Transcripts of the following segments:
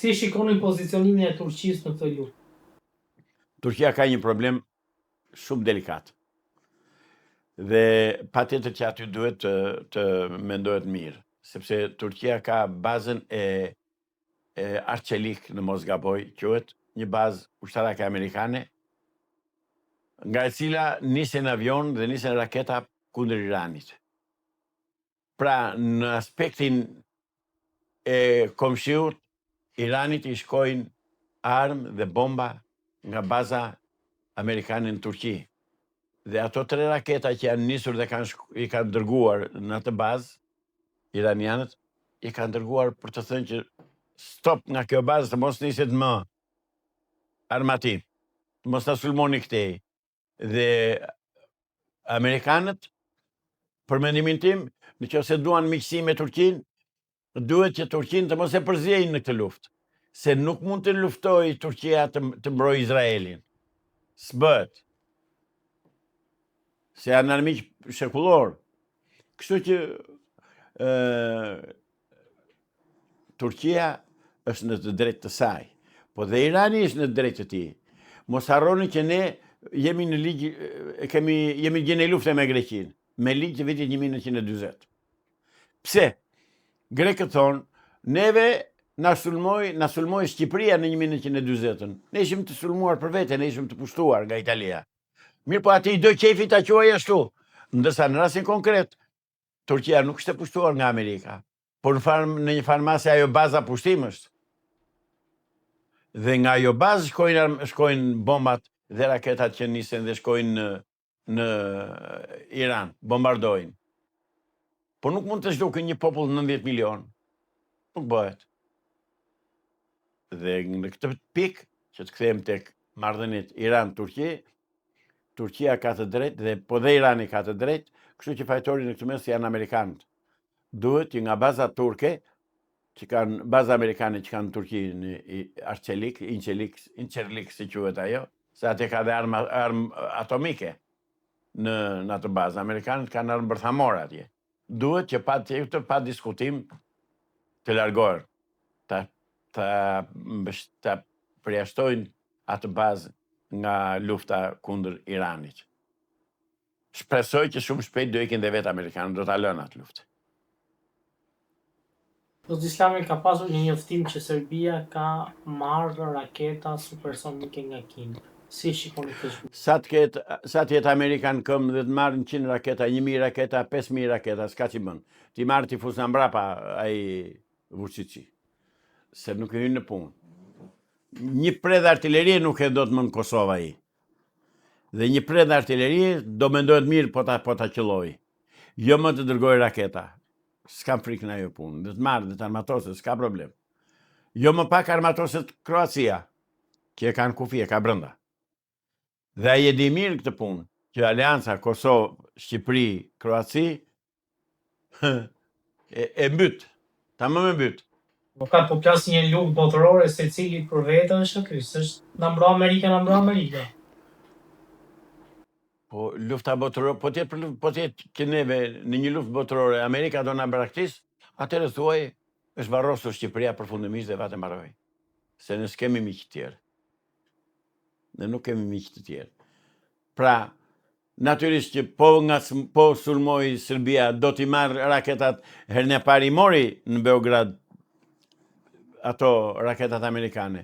Si shikoni pozicionimin e Turqisë në këtë luftë? Turqia ka një problem shumë delikat. Dhe patjetër që aty duhet të mendohet mirë, sepse Turqia ka bazën e Arçelik në mos gaboj, quhet një bazë ushtarake amerikane, nga e cila nisen avion dhe nisen raketa kundër Iranit. Pra, në aspektin e komshiut, Iranit i shkojnë armë dhe bomba nga baza amerikane në Turqi. Dhe ato 3 raketa që janë nisur dhe i kanë dërguar në atë bazë, iranianët, i kanë dërguar për të thënë që stop nga kjo bazë të mos niset më armati, mos ta sulmoni këtej. Dhe amerikanët, për mendimin tim, nëse duan miqësi me Turqinë, duhet që Turqinë të mos e përziejnë në këtë luftë, se nuk mund të luftojë Turqia të mbrojë Izraelin. S'bëhet. Se janë armiq shekullor. Kështu që Turqia është në të drejtë të saj, po dhe Irani është në të drejtë të tij. Mos harroni që ne jemi në ligj, jemi gjene lufte me Greqinë, me ligj të vitit 1940. Pse? Grekët thonë, neve na sulmoi Shqipëria në 1940-ën. Ne ishim të sulmuar për vete, ne ishim të pushtuar nga Italia. Mirë, po ati i do qefi ta quaj ashtu. Ndërsa në rastin konkret, Turqia nuk është e pushtuar nga Amerika, por në një farmase ajo baza pushtim është. Dhe nga ajo bazë shkojnë bombat dhe raketat që nisen dhe shkojnë në Iran, bombardojnë. Po nuk mund të zhdukë një popull 90 milion. Nuk bëhet. Dhe në këtë pikë, që të kthejmë tek marrëdhëniet Iran-Turqi, Turqia ka të drejtë dhe po dhe Irani ka të drejtë, kështu që fajtori në këtë mes janë amerikanët. Duhet që nga baza turke, që kanë baza amerikane që kanë në Turqi në Arçelik, Inçerlik si quhet ajo, se atje ka dhe armë atomike në atë bazë. Amerikanët kanë armë bërthamore atje. Duhet që pa diskutim të largohen, të përjashtojnë atë bazë nga lufta kundër Iranit. Shpresoj që shumë shpejt do ikin dhe vetë Amerikanët, do ta lënë atë luftë. Zoti Islami ka pasur një njoftim që Serbia ka marrë raketa supersonike nga Kina. Si shikoni këtë? Sa të jetë Amerika në këmbë dhe të marrë 100 raketa, 1000 raketa, 5000 raketa, s'ka që bën. Ti marrë ti fusë në mbrapa ai Vučići, se nuk e hynë në punë. Një predh artillerie nuk e do të më në Kosova i. Dhe një predh artillerie do mendohet mirë po ta qëlloj. Jo më të dërgoj raketa. S'kam frikë në ajo punë. Dhe të marrë, dhe të armatoset, s'ka problem. Jo më pak armatoset Kroacia, që e kanë kufi, e ka brënda. Dhe ai e di mirë këtë punë, që Alianca Kosovë, Shqipëri, Kroaci e mbyt. Tamam e mbyt. Ka po plas një luftë botërore secili për vete është ky, s'është na mbro Amerika. Po lufta botërore, po tjetë që neve në një luftë botërore Amerika do na braktis, atëherë thuaj është varrosur Shqipëria përfundimisht dhe vatë mbaroi. Se ne s'kemi miq të tjerë. Ne nuk kemi miq të tjerë. Pra, natyrisht që po sulmoi Serbia, do t'i marrë raketat, herën e parë i mori në Beograd ato raketat amerikane.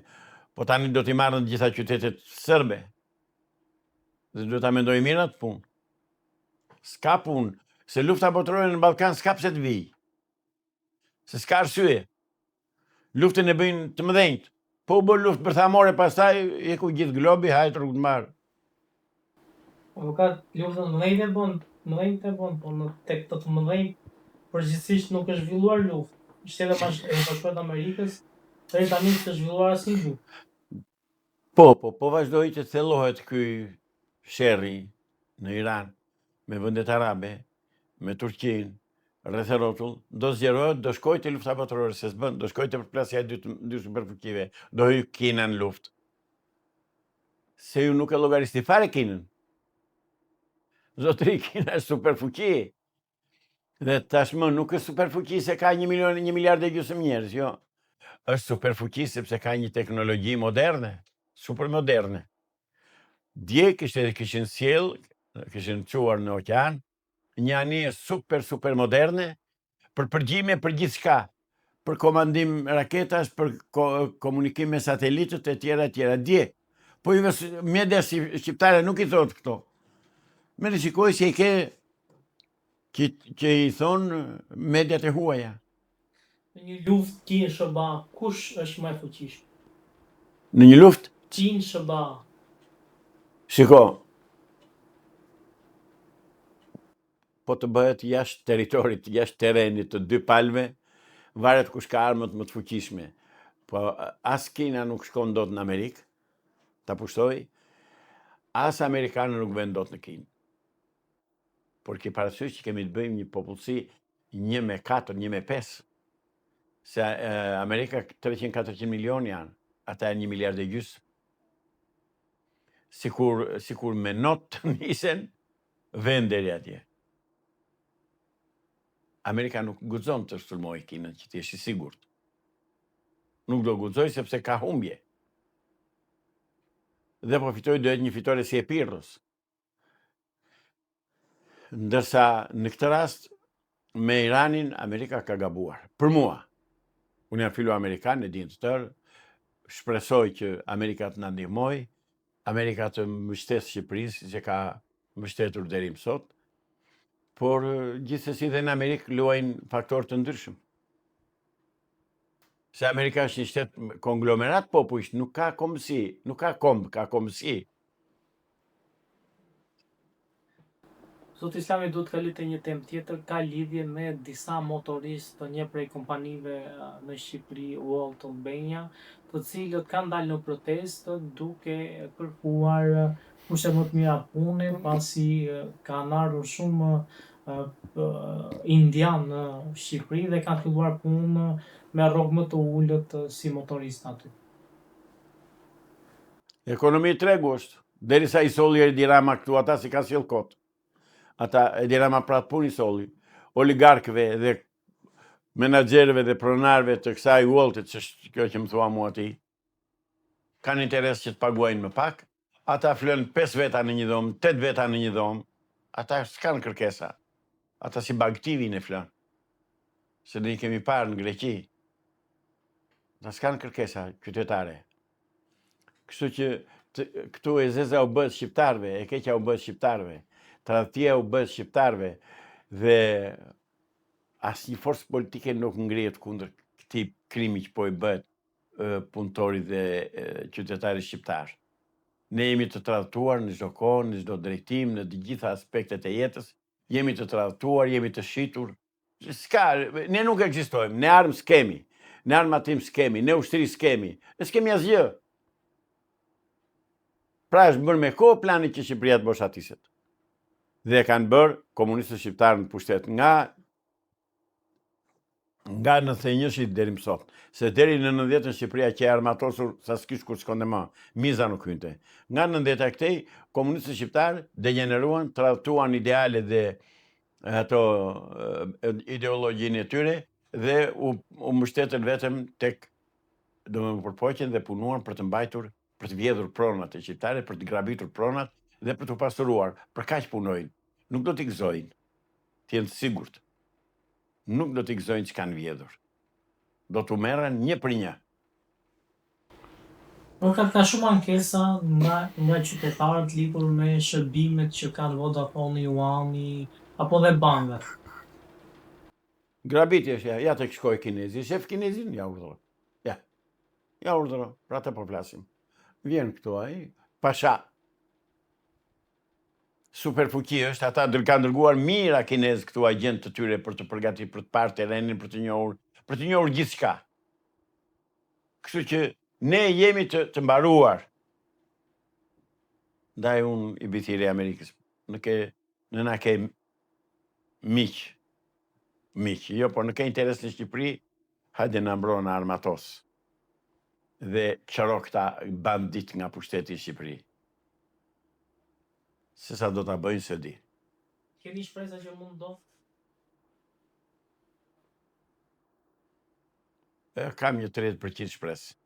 Po tani do t'i marrë në gjitha qytetet serbe. Dhe duhet ta mendoj mirë atë punë. S'ka punë, se lufta botërore në Ballkan s'ka pse të vijë. Se s'ka arsye. Luftën e bëjnë të mëdhenjt. Po u bë luftë bërthamore, pastaj eku gjithë globi, hajt rrugë të mbarë. Po ka luftën mëdhenjt e bën, po në tek të mëdhenjt përgjithsisht nuk është zhvilluar luftë. Shtetet Bashkuara të Amerikës, deri tani s'ka zhvilluar asnjë luftë. Po vazhdoi që thellohet ky sherrri në Iran, me vendet arabe, me Turqinë, rreth e rrotull, do zgjerohet, do shkojë te lufta botërore, se s'bën, do shkojë te përplasja e dy superfuqive, do hyj Kina në luftë. Se ju nuk e llogaristi fare Kinën. Zotëri, Kina është superfuqi. Dhe tashmë nuk është superfuqi se ka 1 miliard e gjysmë njerëz, jo. është superfuqi sepse ka një teknologji moderne, super moderne. Dje kishin sjell, kishin çuar në oqean, një anije super moderne për përgjime për gjithçka, për komandim raketash, për komunikim me satelitët e tjera. Dje. Po media shqiptare nuk i thot këto. Me rishikoj se i ke që i thonë mediat e huaja. Në një luftë Qin-SBA, kush është më e fuqishëm? Në një luftë? Qin-SBA. Shiko, po të bëhet jashtë territorit, jashtë terrenit të dy palëve, varet kush ka armët më të fuqishme. Po as Kina nuk shkon dot në Amerikë, ta pushtoj, as Amerikanë nuk vën dot në Kinë. Por ke parasysh që kemi të bëjmë një popullsi 1/4, 1/5. Se Amerika 300-400 milion janë, ata janë 1,5 miliard. Sikur me not të nisen, vend deri atje. Amerika nuk guxon të shturmojë Kinën, që ti je i sigurt. Nuk do guxoj sepse ka humbje. Dhe po fitoj do jetë një fitore si e Pirrës. Ndërsa në këtë rast me Iranin Amerika ka gabuar. Për mua, unë jam filo-amerikan, e din të tërë, shpresoj që Amerika të na ndihmoj, Amerika të mbështetë Shqipërisë, që ka mbështetur deri më sot, por gjithsesi dhe në Amerikë luajnë faktorë të ndryshëm. Se Amerika është një shtet konglomerat popujsh, nuk ka kombësi, nuk ka komb, ka kombësi. Zoti Islami duhet kalit te një temë tjetër, ka lidhje me disa motoristë të një prej kompanive në Shqipëri, Walt Albania, të cilët kanë dalë në protestë duke kërkuar kushte më të mira pune, pasi kanë ardhur shumë indian në Shqipëri dhe kanë filluar punë me rrogë më të ulët si motoristë aty. Ekonomi tregu është, derisa i solli Edi Rama këtu, ata si ka sjell kot. Ata Edi Rama pratë pun i solli. Oligarkëve dhe menaxherëve dhe pronarëve të kësaj Waltit, që është kjo që më thua mua ti, kanë interes që të paguajnë më pak. Ata flën 5 veta në një dhomë, 8 veta në një dhomë. Ata s'kanë kërkesa. Ata si bagtivin e flën. Se ne i kemi parë në Greqi. Ata s'kanë kërkesa qytetare. Kështu që këtu e zeza u bët shqiptarve, e keqja u bët shqiptarve, tradhtia u bët shqiptarve, dhe asnjë forcë politike nuk ngrihet kundër këtij krimi që po i bëhet punëtorit dhe qytetarit shqiptar. Ne jemi të tradhtuar në çdo kohë, në çdo drejtim, në të gjitha aspektet e jetës, jemi të tradhtuar, jemi të shitur. Ne nuk ekzistojmë, ne armë s'kemi, ne armatim s'kemi, ne ushtri s'kemi, ne s'kemi asgjë. Pra është bërë me kohë plani që Shqipëria të boshatiset. Dhe kanë bërë komunistët shqiptarë në pushtet nga 91-shit deri më sot. Se deri në 90-ën Shqipëria që e armatosur sa s'kish kur shkonte më, miza nuk hynte. Nga 90-a këtej, komunistët shqiptarë degeneruan, tradhtuan ideale dhe ato ideologjinë e tyre dhe u mbështetën vetëm tek domethënë dhe punuan për të mbajtur, për të vjedhur pronat e shqiptare, për të grabitur pronat dhe për të pasuruar. Për kaq punojnë. Nuk do t'i gëzojnë. T'jenë të sigurt. Nuk do t'i gëzojnë që kanë vjedhur. Do t'u merren 1 për 1. Por ka shumë ankesa nga qytetarët lidhur me shërbimet që kanë Vodafone, Juani, apo dhe bankat. Grabitje është, ja tek shkoj kinezi, shef kinezin, ja urdhëro. Ja urdhëro, pra të po flasim. Vjen këtu ai, pasha. Superfuqi është, ata kanë dërguar mira kinez këtu agent të tyre për të përgatitur, për të parë terrenin, për të njohur gjithçka. Kështu që ne jemi të mbaruar. Ndaj unë i bitire Amerikës. Në na ke miq, jo, por në ke interes në Shqipëri, hajde na mbro në armatos. Dhe qëro këta bandit nga pushteti i Shqipëri. Se sa do ta bëjnë se di. Keni shpresa që mund do? kam një 30% shpresë.